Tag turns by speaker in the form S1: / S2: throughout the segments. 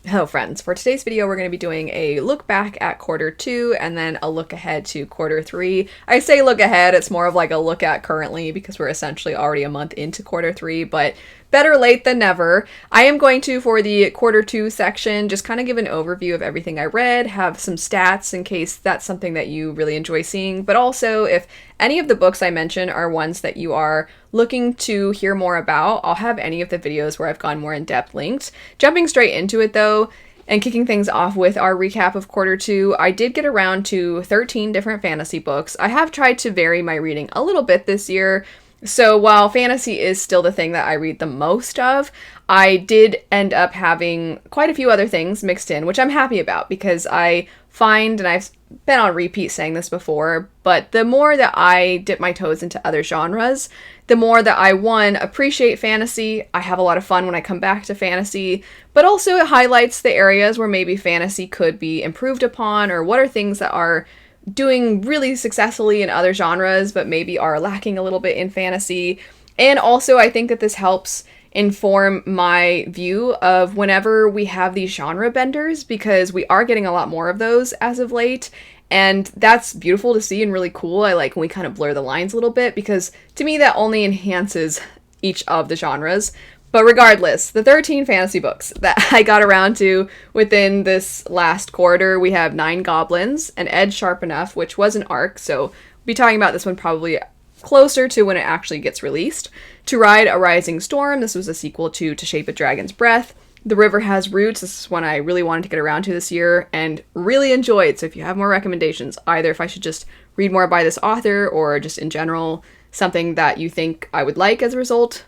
S1: Hello friends, for today's video we're going to be doing a look back at quarter 2 and then a look ahead to quarter 3. I say look ahead, it's more of like a look at currently because we're essentially already a month into quarter 3, but better late than never. I am going to, for the quarter 2 section, just kind of give an overview of everything I read, have some stats in case that's something that you really enjoy seeing, but also if any of the books I mention are ones that you are looking to hear more about, I'll have any of the videos where I've gone more in depth linked. Jumping straight into it though, and kicking things off with our recap of quarter 2, I did get around to 13 different fantasy books. I have tried to vary my reading a little bit this year, so while fantasy is still the thing that I read the most of, I did end up having quite a few other things mixed in, which I'm happy about because I find, and I've been on repeat saying this before, but the more that I dip my toes into other genres, the more that I, one, appreciate fantasy, I have a lot of fun when I come back to fantasy, but also it highlights the areas where maybe fantasy could be improved upon, or what are things that are doing really successfully in other genres, but maybe are lacking a little bit in fantasy. And also I think that this helps inform my view of whenever we have these genre benders, because we are getting a lot more of those as of late, and that's beautiful to see and really cool. I like when we kind of blur the lines a little bit, because to me that only enhances each of the genres. But regardless, the 13 fantasy books that I got around to within this last quarter, we have 9 Goblins, An Edge Sharp Enough, which was an arc, so we'll be talking about this one probably closer to when it actually gets released. To Ride a Rising Storm, this was a sequel to Shape a Dragon's Breath. The River Has Roots, this is one I really wanted to get around to this year and really enjoyed, so if you have more recommendations, either if I should just read more by this author or just in general something that you think I would like as a result,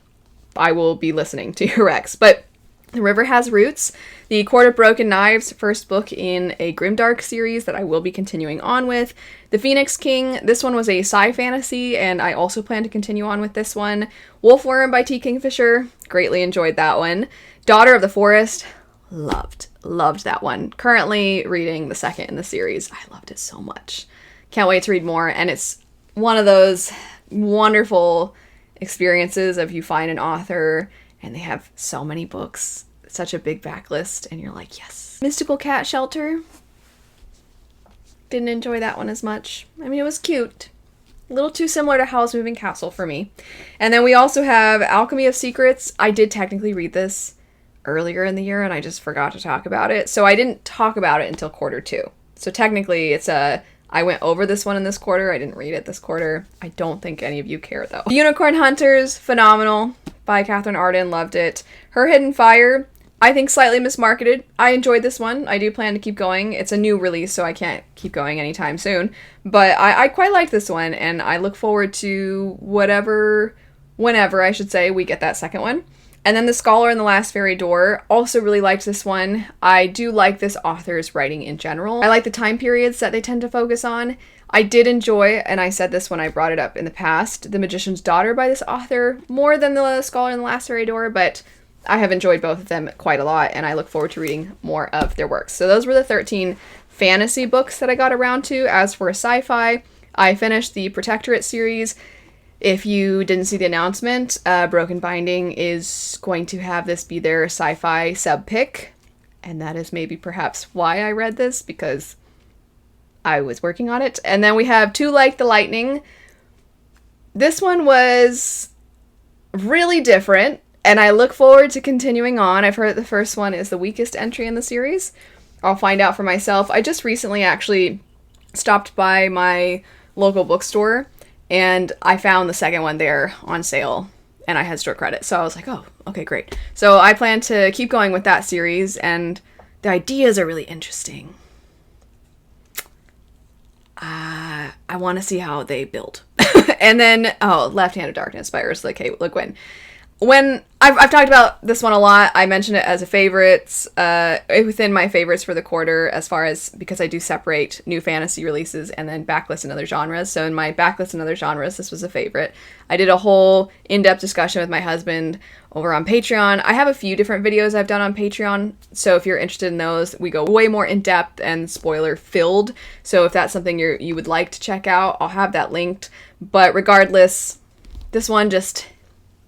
S1: I will be listening to your recs. But The River Has Roots, the Court of Broken Knives, first book in a Grimdark series that I will be continuing on with. The Phoenix King, this one was a sci-fantasy, and I also plan to continue on with this one. Wolfworm by T. Kingfisher, greatly enjoyed that one. Daughter of the Forest, loved that one. Currently reading the second in the series. I loved it so much. Can't wait to read more, and it's one of those wonderful experiences of you find an author and they have so many books, such a big backlist, and you're like, yes. Mystical Cat Shelter, didn't enjoy that one as much. I mean, it was cute. A little too similar to Howl's Moving Castle for me. And then we also have Alchemy of Secrets. I did technically read this earlier in the year and I just forgot to talk about it, so I didn't talk about it until quarter 2. So technically it's I went over this one in this quarter. I didn't read it this quarter. I don't think any of you care, though. Unicorn Hunters, phenomenal, by Catherine Arden, loved it. Her Hidden Fire, I think slightly mismarketed. I enjoyed this one. I do plan to keep going. It's a new release, so I can't keep going anytime soon. But I quite like this one, and I look forward to whenever I should say, we get that second one. And then The Scholar and the Last Fairy Door, also really liked this one. I do like this author's writing in general. I like the time periods that they tend to focus on. I did enjoy, and I said this when I brought it up in the past, The Magician's Daughter by this author, more than The Scholar and the Last Fairy Door, but I have enjoyed both of them quite a lot, and I look forward to reading more of their works. So those were the 13 fantasy books that I got around to. As for sci-fi, I finished the Protectorate series. If you didn't see the announcement, Broken Binding is going to have this be their sci-fi sub-pick, and that is maybe perhaps why I read this, because I was working on it. And then we have Too Like the Lightning. This one was really different, and I look forward to continuing on. I've heard that the first one is the weakest entry in the series. I'll find out for myself. I just recently actually stopped by my local bookstore, and I found the second one there on sale, and I had store credit. So I was like, oh, okay, great. So I plan to keep going with that series, and the ideas are really interesting. I want to see how they build. And then, Left Hand of Darkness by Ursula K. Le Guin. When I've talked about this one a lot, I mentioned it as a favorites, within my favorites for the quarter, as far as, because I do separate new fantasy releases and then backlist and other genres. So in my backlist and other genres, this was a favorite. I did a whole in-depth discussion with my husband over on Patreon. I have a few different videos I've done on Patreon, so if you're interested in those, we go way more in-depth and spoiler-filled. So if that's something you would like to check out, I'll have that linked. But regardless, this one just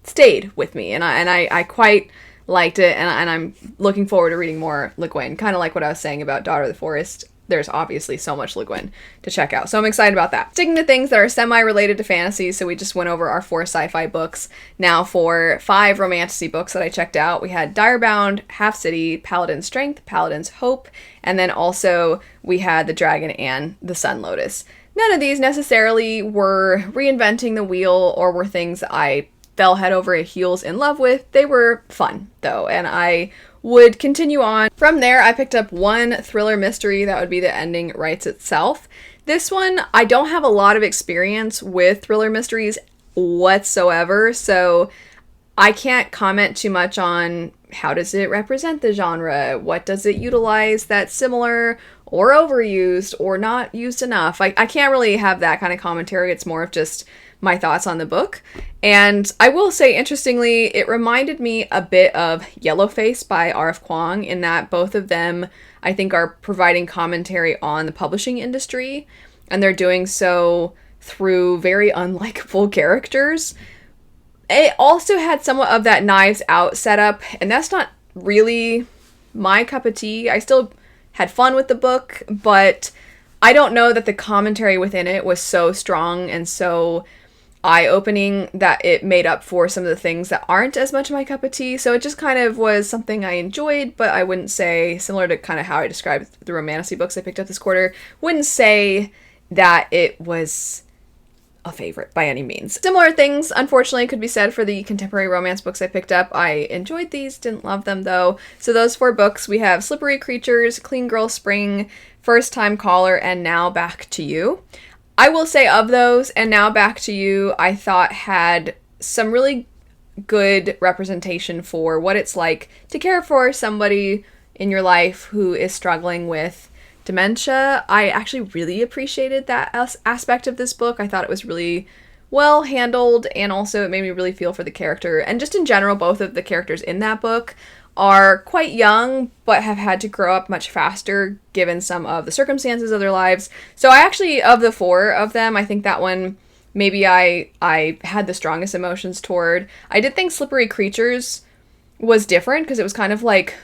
S1: stayed with me, and I quite liked it, and I'm looking forward to reading more Le Guin. Kind of like what I was saying about Daughter of the Forest. There's obviously so much Le Guin to check out, so I'm excited about that. Sticking to things that are semi-related to fantasy, so we just went over our 4 sci-fi books. Now for 5 Romantasy books that I checked out, we had Direbound, Half City, Paladin's Strength, Paladin's Hope, and then also we had The Dragon and The Sun Lotus. None of these necessarily were reinventing the wheel or were things I fell head over heels in love with. They were fun, though, and I would continue on. From there, I picked up one thriller mystery that would be The Ending Writes Itself. This one, I don't have a lot of experience with thriller mysteries whatsoever, so I can't comment too much on how does it represent the genre, what does it utilize that's similar or overused or not used enough. I can't really have that kind of commentary. It's more of just my thoughts on the book. And I will say, interestingly, it reminded me a bit of Yellowface by R.F. Kuang, in that both of them, I think, are providing commentary on the publishing industry, and they're doing so through very unlikable characters. It also had somewhat of that Knives Out setup, and that's not really my cup of tea. I still had fun with the book, but I don't know that the commentary within it was so strong and so eye-opening that it made up for some of the things that aren't as much my cup of tea. So it just kind of was something I enjoyed, but I wouldn't say, similar to kind of how I described the Romantasy books I picked up this quarter, wouldn't say that it was a favorite by any means. Similar things, unfortunately, could be said for the contemporary romance books I picked up. I enjoyed these, didn't love them though. So those 4 books, we have Slippery Creatures, Clean Girl Spring, First Time Caller, and Now Back to You. I will say, of those, and Now Back to You, I thought had some really good representation for what it's like to care for somebody in your life who is struggling with dementia. I actually really appreciated that aspect of this book. I thought it was really well handled, and also it made me really feel for the character. And just in general, both of the characters in that book are quite young, but have had to grow up much faster given some of the circumstances of their lives. So I actually, of the 4 of them, I think that one maybe I had the strongest emotions toward. I did think Slippery Creatures was different because it was kind of like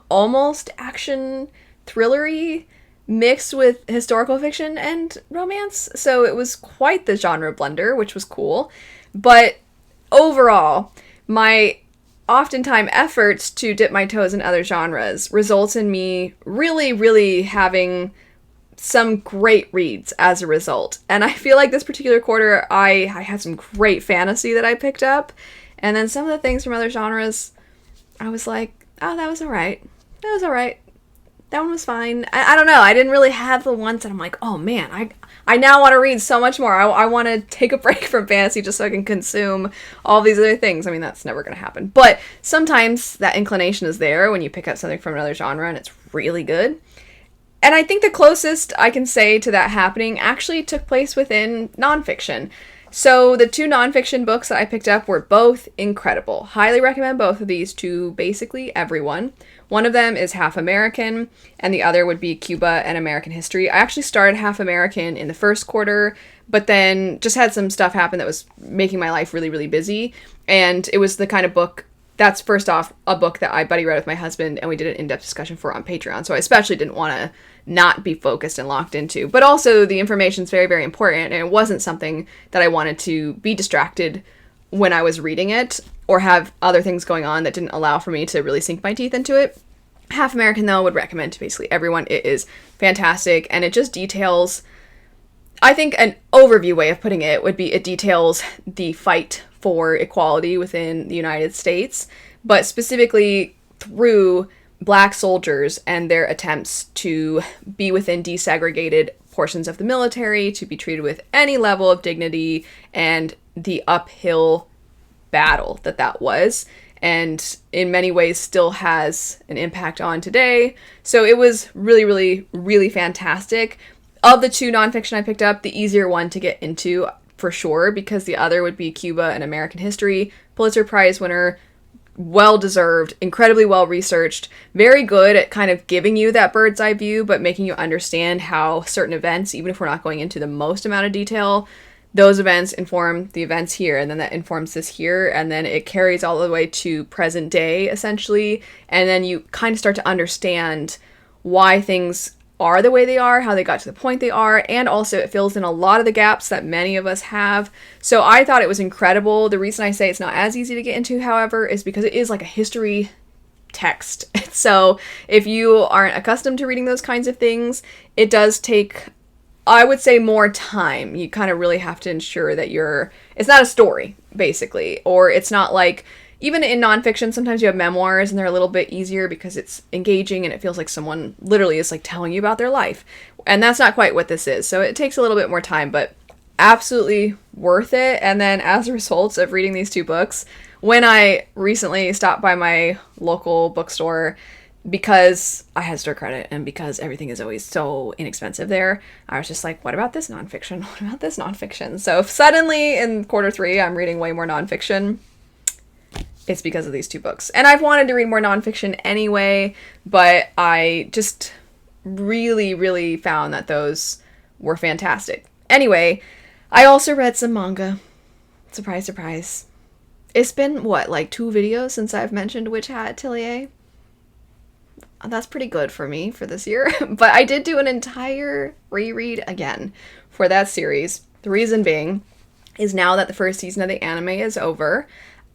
S1: almost action thrillery mixed with historical fiction and romance. So it was quite the genre blender, which was cool. But overall, my oftentimes efforts to dip my toes in other genres results in me really, really having some great reads as a result. And I feel like this particular quarter, I had some great fantasy that I picked up. And then some of the things from other genres, I was like, oh, that was all right. That was all right. That one was fine. I don't know. I didn't really have the ones that I'm like, oh man, I now want to read so much more. I want to take a break from fantasy just so I can consume all these other things. I mean, that's never going to happen. But sometimes that inclination is there when you pick up something from another genre and it's really good. And I think the closest I can say to that happening actually took place within nonfiction. So the 2 nonfiction books that I picked up were both incredible. Highly recommend both of these to basically everyone. One of them is Half American, and the other would be Cuba and American History. I actually started Half American in the first quarter, but then just had some stuff happen that was making my life really, really busy. And it was the kind of book that's, first off, a book that I buddy read with my husband, and we did an in-depth discussion for on Patreon. So I especially didn't want to not be focused and locked into. But also the information's very, very important, and it wasn't something that I wanted to be distracted when I was reading it or have other things going on that didn't allow for me to really sink my teeth into it. Half American, though, would recommend to basically everyone. It is fantastic, and it just details, I think an overview way of putting it would be, it details the fight for equality within the United States, but specifically through Black soldiers and their attempts to be within desegregated portions of the military, to be treated with any level of dignity, and the uphill battle that was, and in many ways still has an impact on today. So it was really, really, really fantastic. Of the 2 nonfiction I picked up, the easier one to get into for sure, because the other would be Cuba and American History. Pulitzer Prize winner, well-deserved, incredibly well-researched, very good at kind of giving you that bird's eye view, but making you understand how certain events, even if we're not going into the most amount of detail, those events inform the events here, and then that informs this here, and then it carries all the way to present day, essentially, and then you kind of start to understand why things are the way they are, how they got to the point they are, and also it fills in a lot of the gaps that many of us have. So I thought it was incredible. The reason I say it's not as easy to get into, however, is because it is like a history text. So if you aren't accustomed to reading those kinds of things, it does take, I would say, more time. You kind of really have to ensure that it's not a story, basically, or it's not like, even in nonfiction, sometimes you have memoirs and they're a little bit easier because it's engaging and it feels like someone literally is like telling you about their life. And that's not quite what this is. So it takes a little bit more time, but absolutely worth it. And then as a result of reading these 2 books, when I recently stopped by my local bookstore, because I had store credit and because everything is always so inexpensive there, I was just like, what about this nonfiction? What about this nonfiction? So if suddenly in quarter 3, I'm reading way more nonfiction, it's because of these 2 books. And I've wanted to read more nonfiction anyway, but I just really, really found that those were fantastic. Anyway, I also read some manga. Surprise, surprise. It's been, like 2 videos since I've mentioned Witch Hat Atelier? That's pretty good for me for this year. But I did do an entire reread again for that series. The reason being is now that the first season of the anime is over,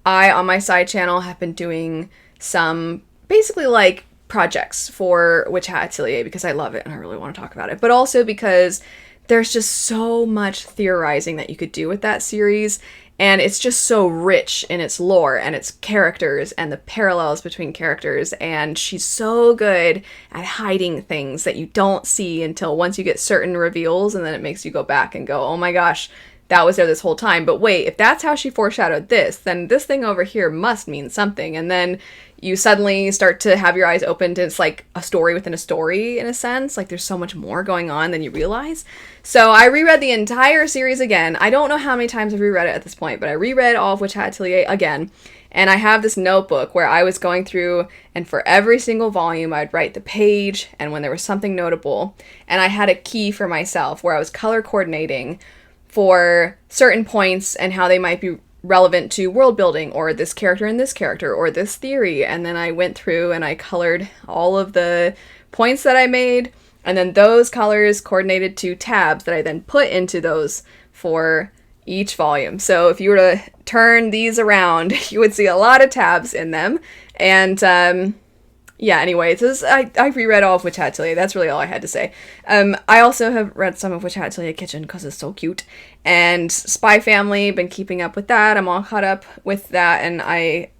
S1: I, on my side channel, have been doing some basically like projects for Witch Hat Atelier because I love it and I really want to talk about it. But also because there's just so much theorizing that you could do with that series. And it's just so rich in its lore and its characters and the parallels between characters. And she's so good at hiding things that you don't see until once you get certain reveals. And then it makes you go back and go, oh my gosh, that was there this whole time. But wait, if that's how she foreshadowed this, then this thing over here must mean something. And then you suddenly start to have your eyes opened. It's like a story within a story, in a sense. Like there's so much more going on than you realize. So I reread the entire series again. I don't know how many times I've reread it at this point, but I reread all of Witch Hat Atelier again. And I have this notebook where I was going through, and for every single volume, I'd write the page and when there was something notable. And I had a key for myself where I was color coordinating for certain points and how they might be relevant to world building or this character and this character or this theory. And then I went through and I colored all of the points that I made, and then those colors coordinated to tabs that I then put into those for each volume. So if you were to turn these around, you would see a lot of tabs in them. And yeah, anyway, I reread all of Witch Hat Atelier. That's really all I had to say. I also have read some of Witch Hat Atelier Kitchen because it's so cute. And Spy Family, been keeping up with that. I'm all caught up with that. And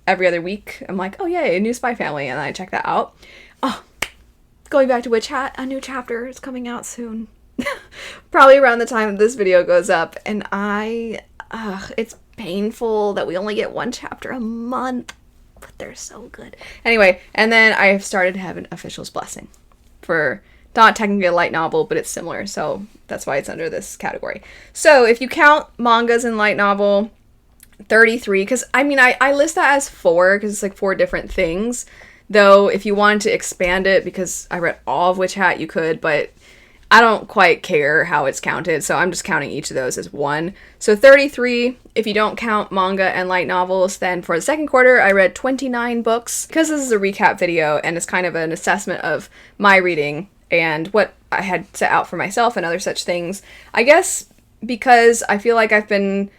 S1: every other week, I'm like, oh yay, a new Spy Family. And I check that out. Oh, going back to Witch Hat, a new chapter is coming out soon. Probably around the time this video goes up. And it's painful that we only get 1 chapter a month. But they're so good. Anyway, and then I've started to have an Official's Blessing for not technically a light novel, but it's similar, so that's why it's under this category. So if you count mangas and light novel, 33, because I list that as 4 because it's like 4 different things, though if you wanted to expand it, because I read all of Witch Hat, you could, but I don't quite care how it's counted, so I'm just counting each of those as 1. So 33, if you don't count manga and light novels, then for the second quarter, I read 29 books. Because this is a recap video, and it's kind of an assessment of my reading and what I had set out for myself and other such things. I guess because I feel like I've been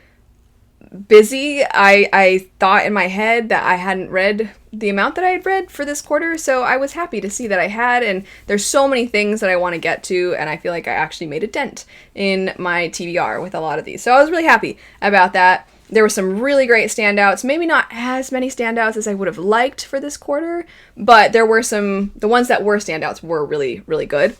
S1: busy, I thought in my head that I hadn't read the amount that I had read for this quarter, so I was happy to see that I had, and there's so many things that I want to get to, and I feel like I actually made a dent in my TBR with a lot of these, so I was really happy about that. There were some really great standouts, maybe not as many standouts as I would have liked for this quarter, but there were the ones that were standouts were really, really good.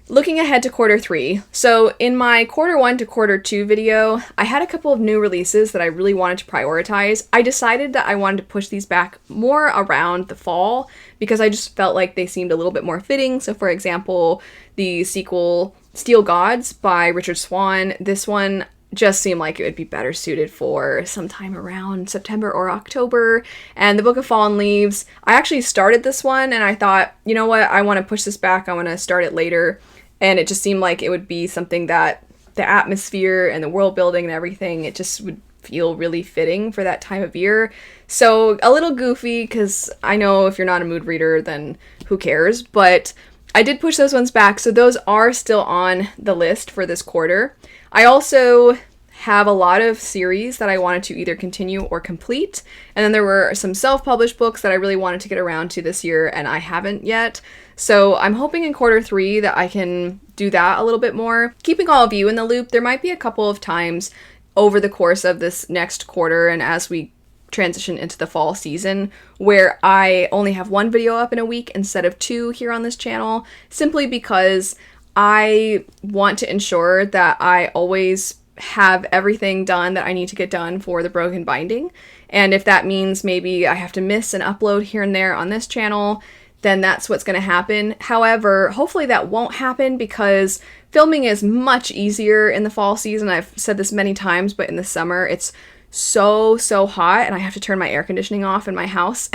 S1: Looking ahead to quarter 3, so in my quarter 1 to quarter 2 video, I had a couple of new releases that I really wanted to prioritize. I decided that I wanted to push these back more around the fall because I just felt like they seemed a little bit more fitting. So for example, the sequel Steel Gods by Richard Swan, this one just seemed like it would be better suited for sometime around September or October. And the Book of Fallen Leaves, I actually started this one and I thought, you know what, I want to push this back, I want to start it later. And it just seemed like it would be something that the atmosphere and the world building and everything, it just would feel really fitting for that time of year. So a little goofy, because I know if you're not a mood reader, then who cares? But I did push those ones back, so those are still on the list for this quarter. I also have a lot of series that I wanted to either continue or complete, and then there were some self-published books that I really wanted to get around to this year, and I haven't yet. So I'm hoping in quarter 3 that I can do that a little bit more. Keeping all of you in the loop, there might be a couple of times over the course of this next quarter and as we transition into the fall season where I only have 1 video up in a week instead of 2 here on this channel, simply because I want to ensure that I always have everything done that I need to get done for the Broken Binding. And if that means maybe I have to miss an upload here and there on this channel, then that's what's going to happen. However, hopefully that won't happen because filming is much easier in the fall season. I've said this many times, but in the summer it's so hot and I have to turn my air conditioning off in my house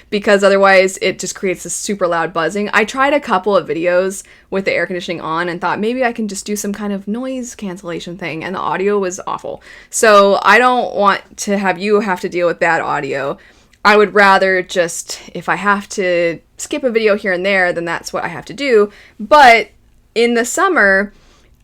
S1: because otherwise it just creates this super loud buzzing. I tried a couple of videos with the air conditioning on and thought maybe I can just do some kind of noise cancellation thing, and the audio was awful. So I don't want to have you have to deal with bad audio. I would rather just, if I have to skip a video here and there, then that's what I have to do. But in the summer,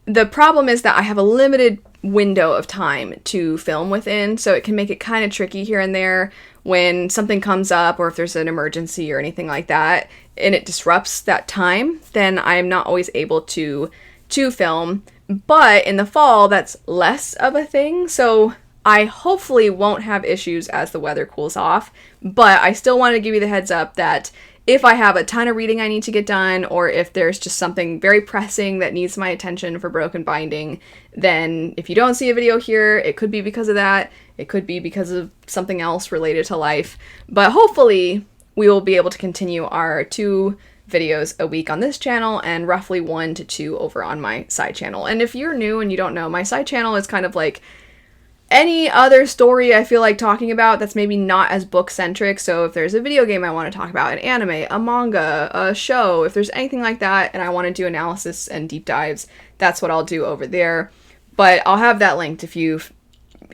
S1: the problem is that I have a limited window of time to film within, so it can make it kind of tricky here and there when something comes up or if there's an emergency or anything like that and it disrupts that time, then I'm not always able to film. But in the fall, that's less of a thing, so I hopefully won't have issues as the weather cools off. But I still want to give you the heads up that if I have a ton of reading I need to get done, or if there's just something very pressing that needs my attention for Broken Binding, then if you don't see a video here, it could be because of that. It could be because of something else related to life. But hopefully we will be able to continue our 2 videos a week on this channel and roughly 1 to 2 over on my side channel. And if you're new and you don't know, my side channel is kind of like any other story I feel like talking about that's maybe not as book-centric. So if there's a video game I want to talk about, an anime, a manga, a show, if there's anything like that and I want to do analysis and deep dives, that's what I'll do over there. But I'll have that linked if you've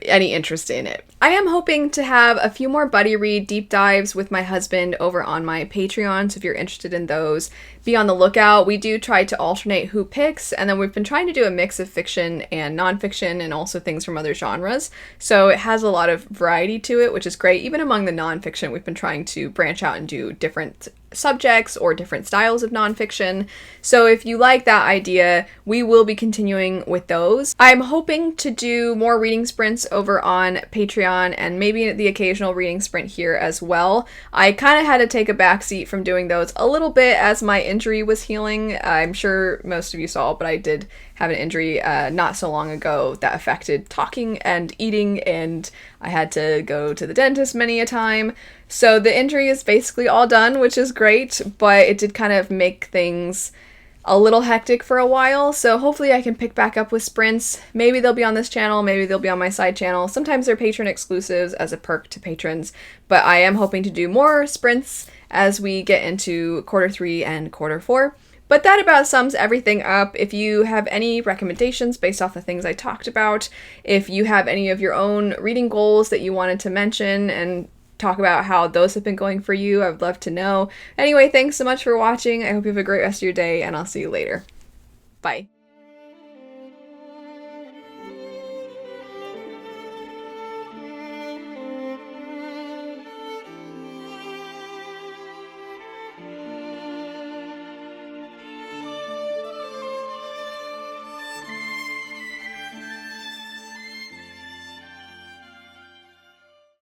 S1: any interest in it. I am hoping to have a few more buddy read deep dives with my husband over on my Patreon, so if you're interested in those, be on the lookout. We do try to alternate who picks, and then we've been trying to do a mix of fiction and nonfiction and also things from other genres, so it has a lot of variety to it, which is great. Even among the nonfiction, we've been trying to branch out and do different subjects or different styles of nonfiction. So if you like that idea, we will be continuing with those. I'm hoping to do more reading sprints over on Patreon and maybe the occasional reading sprint here as well. I kind of had to take a backseat from doing those a little bit as my injury was healing. I'm sure most of you saw, but I did have an injury not so long ago that affected talking and eating, and I had to go to the dentist many a time. So the injury is basically all done, which is great, but it did kind of make things a little hectic for a while, so hopefully I can pick back up with sprints. Maybe they'll be on this channel, maybe they'll be on my side channel. Sometimes they're patron exclusives as a perk to patrons, but I am hoping to do more sprints as we get into quarter 3 and quarter 4. But that about sums everything up. If you have any recommendations based off the things I talked about, if you have any of your own reading goals that you wanted to mention and talk about how those have been going for you, I would love to know. Anyway, thanks so much for watching. I hope you have a great rest of your day, and I'll see you later. Bye.